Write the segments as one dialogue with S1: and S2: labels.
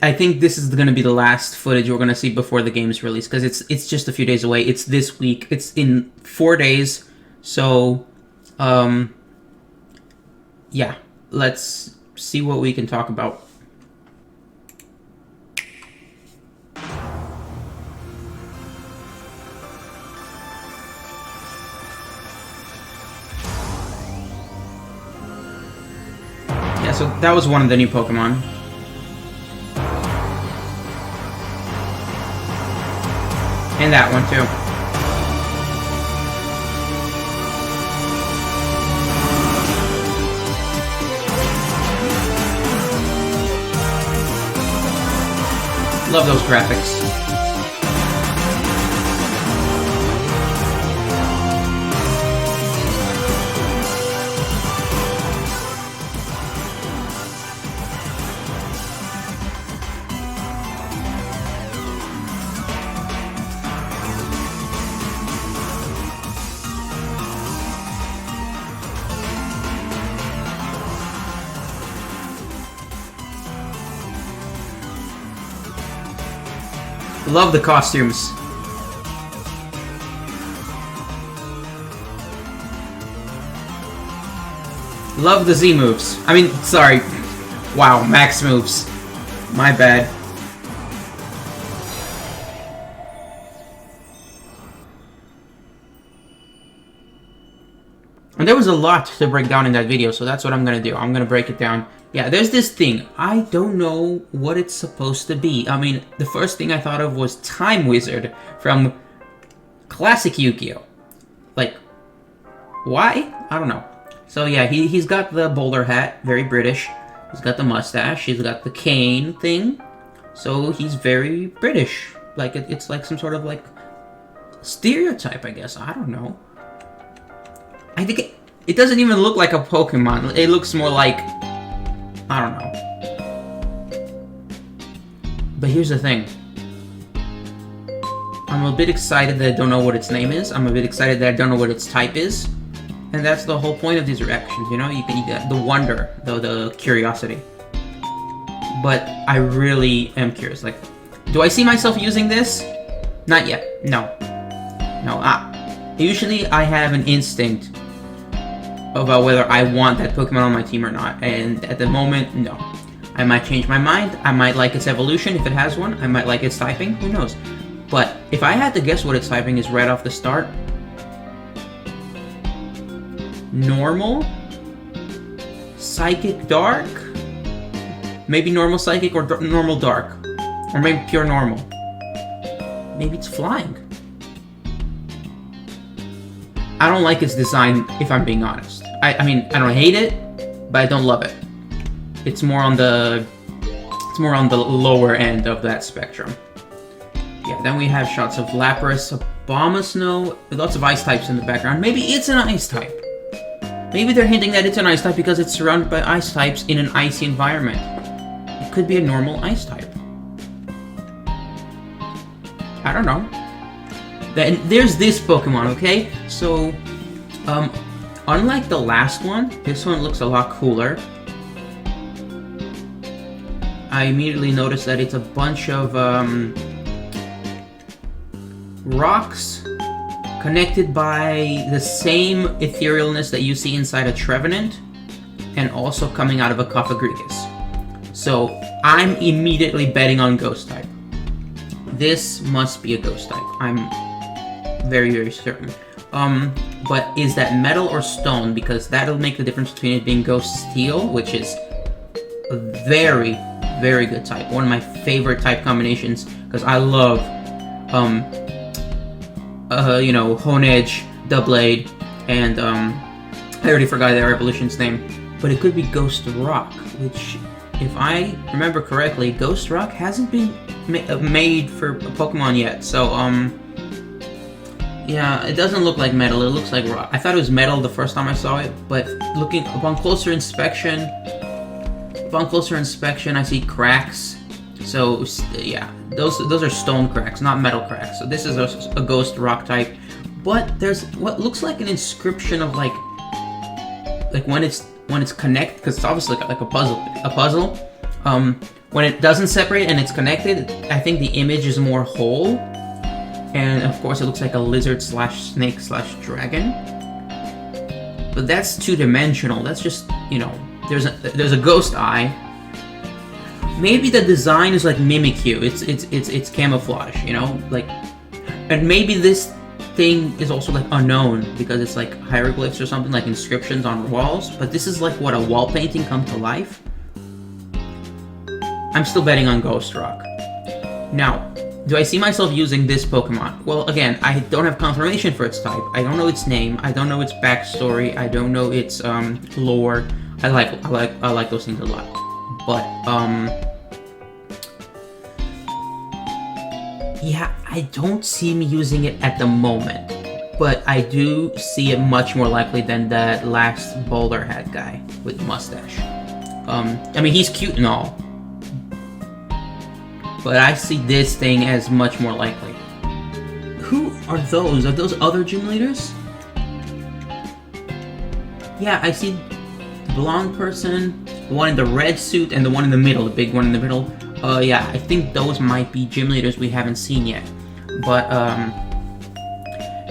S1: I think this is going to be the last footage we're going to see before the game's release, because it's just a few days away. It's this week. It's in 4 days. So, yeah, let's see what we can talk about. Yeah, so that was one of the new Pokemon. And that one, too. Love those graphics. Love the costumes. Love the Z moves. I mean, sorry. Wow, max moves. My bad. And there was a lot to break down in that video, so that's what I'm gonna do. I'm gonna break it down. Yeah, there's this thing. I don't know what it's supposed to be. I mean, the first thing I thought of was Time Wizard from classic Yu-Gi-Oh! Like, why? I don't know. So yeah, he's got the bowler hat, very British. He's got the mustache, he's got the cane thing. So he's very British. Like, it's like some sort of, like, stereotype, I guess. I don't know. I think it doesn't even look like a Pokemon. It looks more like... I don't know. But here's the thing. I'm a bit excited that I don't know what its name is. I'm a bit excited that I don't know what its type is. And that's the whole point of these reactions, you know? You get the wonder, the curiosity. But I really am curious. Like, do I see myself using this? Not yet. No. No. Usually I have an instinct about whether I want that Pokemon on my team or not, and at the moment, no. I might change my mind, I might like its evolution if it has one, I might like its typing, who knows. But if I had to guess what its typing is right off the start, normal, psychic dark, maybe normal psychic or normal dark, or maybe pure normal. Maybe it's flying. I don't like its design, if I'm being honest. I mean, I don't hate it, but I don't love it. It's more on the lower end of that spectrum. Yeah, then we have shots of Lapras, Abomasnow, lots of ice types in the background. Maybe it's an ice type. Maybe they're hinting that it's an ice type because it's surrounded by ice types in an icy environment. It could be a normal ice type. I don't know. Then there's this Pokemon, okay? So, unlike the last one, this one looks a lot cooler. I immediately noticed that it's a bunch of rocks connected by the same etherealness that you see inside a Trevenant, and also coming out of a Cofagrigus. So I'm immediately betting on Ghost type. This must be a Ghost type. I'm very, very certain. But is that metal or stone? Because that'll make the difference between it being Ghost Steel, which is a very, very good type. One of my favorite type combinations, because I love, you know, Honedge, Doublade, and, I already forgot their evolution's name. But it could be Ghost Rock, which, if I remember correctly, Ghost Rock hasn't been made for Pokemon yet, so, yeah, it doesn't look like metal, it looks like rock. I thought it was metal the first time I saw it, but looking upon closer inspection, I see cracks. So, yeah, those are stone cracks, not metal cracks. So this is a ghost rock type. But there's what looks like an inscription of like when it's connected, because it's obviously like a puzzle. when it doesn't separate and it's connected, I think the image is more whole. And of course it looks like a lizard slash snake slash dragon. But that's two-dimensional. That's just, you know, there's a ghost eye. Maybe the design is like Mimikyu. It's camouflage, you know? Like, and maybe this thing is also like unknown because it's like hieroglyphs or something, like inscriptions on walls. But this is like what, a wall painting come to life? I'm still betting on Ghost Rock. Now, do I see myself using this Pokemon? Well, again, I don't have confirmation for its type. I don't know its name. I don't know its backstory. I don't know its lore. I like those things a lot. But yeah, I don't see me using it at the moment. But I do see it much more likely than that last bowler hat guy with the mustache. I mean, he's cute and all. But I see this thing as much more likely. Who are those? Are those other gym leaders? Yeah, I see the blonde person, the one in the red suit, and the one in the middle, the big one in the middle. Yeah, I think those might be gym leaders we haven't seen yet. But,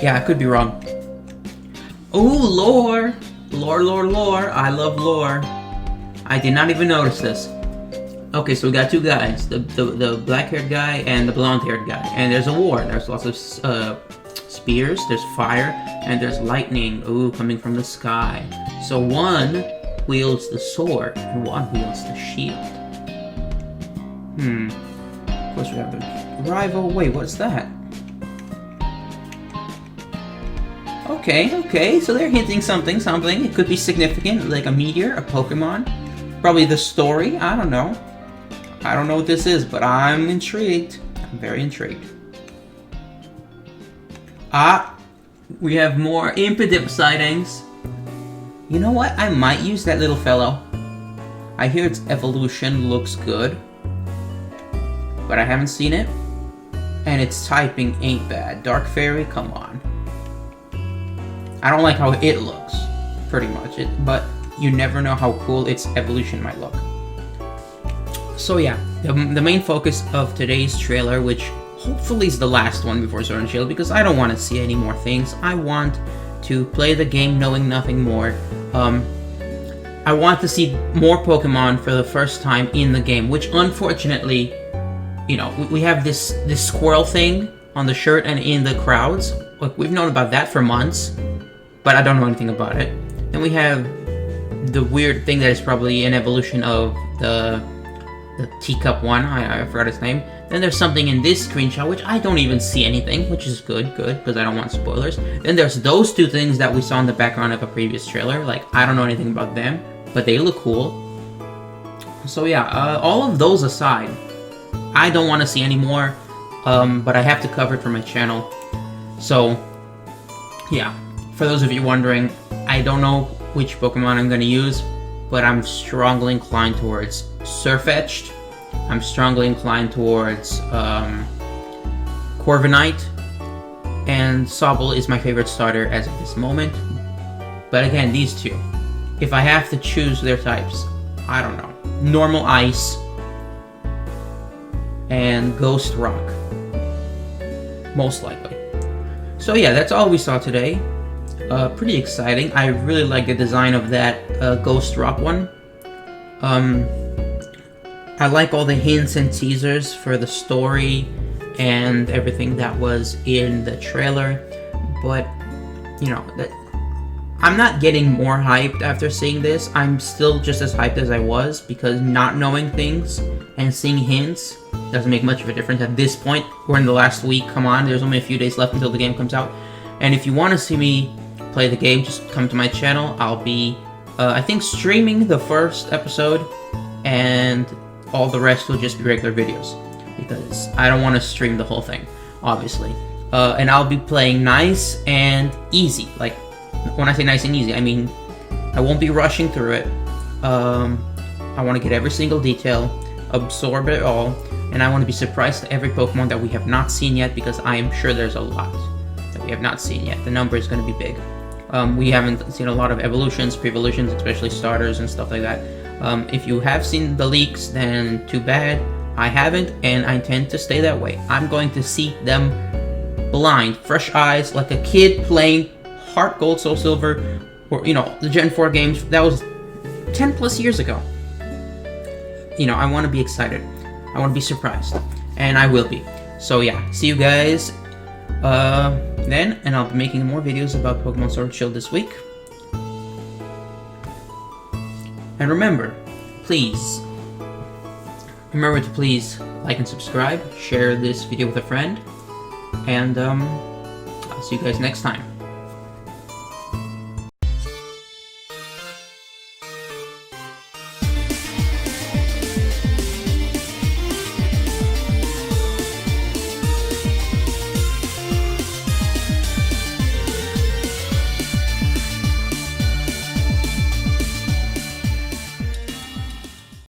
S1: yeah, I could be wrong. Oh, lore! Lore. I love lore. I did not even notice this. Okay, so we got two guys, the black-haired guy and the blonde-haired guy. And there's a war. There's lots of spears, there's fire, and there's lightning, ooh, coming from the sky. So one wields the sword, and one wields the shield. Of course we have the rival. Wait, what's that? Okay, so they're hinting something. It could be significant, like a meteor, a Pokemon. Probably the story, I don't know. I don't know what this is, but I'm intrigued. I'm very intrigued. Ah, we have more Impidimp sightings. You know what? I might use that little fellow. I hear its evolution looks good, but I haven't seen it. And its typing ain't bad. Dark Fairy, come on. I don't like how it looks, pretty much. But you never know how cool its evolution might look. So yeah, the main focus of today's trailer, which hopefully is the last one before Sword and Shield, because I don't want to see any more things. I want to play the game knowing nothing more. I want to see more Pokemon for the first time in the game, which unfortunately, you know, we have this squirrel thing on the shirt and in the crowds. Like, we've known about that for months, but I don't know anything about it. Then we have the weird thing that is probably an evolution of the teacup one, I forgot its name. Then there's something in this screenshot, which I don't even see anything, which is good, because I don't want spoilers. Then there's those two things that we saw in the background of a previous trailer. Like, I don't know anything about them, but they look cool. So yeah, all of those aside, I don't want to see any more, but I have to cover it for my channel. So, yeah, for those of you wondering, I don't know which Pokemon I'm going to use, but I'm strongly inclined towards Surfetch'd. I'm strongly inclined towards Corviknight, and Sobble is my favorite starter as of this moment. But again, these two, if I have to choose their types, I don't know. Normal Ice and Ghost Rock, most likely. So yeah, that's all we saw today. Pretty exciting. I really like the design of that Ghost Rock one. I like all the hints and teasers for the story and everything that was in the trailer, but you know, I'm not getting more hyped after seeing this. I'm still just as hyped as I was, because not knowing things and seeing hints doesn't make much of a difference at this point. We're in the last week, come on, there's only a few days left until the game comes out. And if you want to see me play the game, just come to my channel. I'll be, I think, streaming the first episode, and all the rest will just be regular videos, because I don't want to stream the whole thing, obviously. And I'll be playing nice and easy. Like, when I say nice and easy, I mean I won't be rushing through it. I want to get every single detail, absorb it all, and I want to be surprised at every Pokemon that we have not seen yet, because I am sure there's a lot that we have not seen yet. The number is going to be big. We haven't seen a lot of evolutions, pre-evolutions, especially starters and stuff like that. If you have seen the leaks, then too bad. I haven't, and I intend to stay that way. I'm going to see them blind, fresh eyes, like a kid playing Heart Gold, Soul Silver, or, you know, the Gen 4 games. That was 10 plus years ago. You know, I want to be excited. I want to be surprised. And I will be. So yeah, see you guys then, and I'll be making more videos about Pokemon Sword and Shield this week. And remember to please like and subscribe, share this video with a friend, and I'll see you guys next time.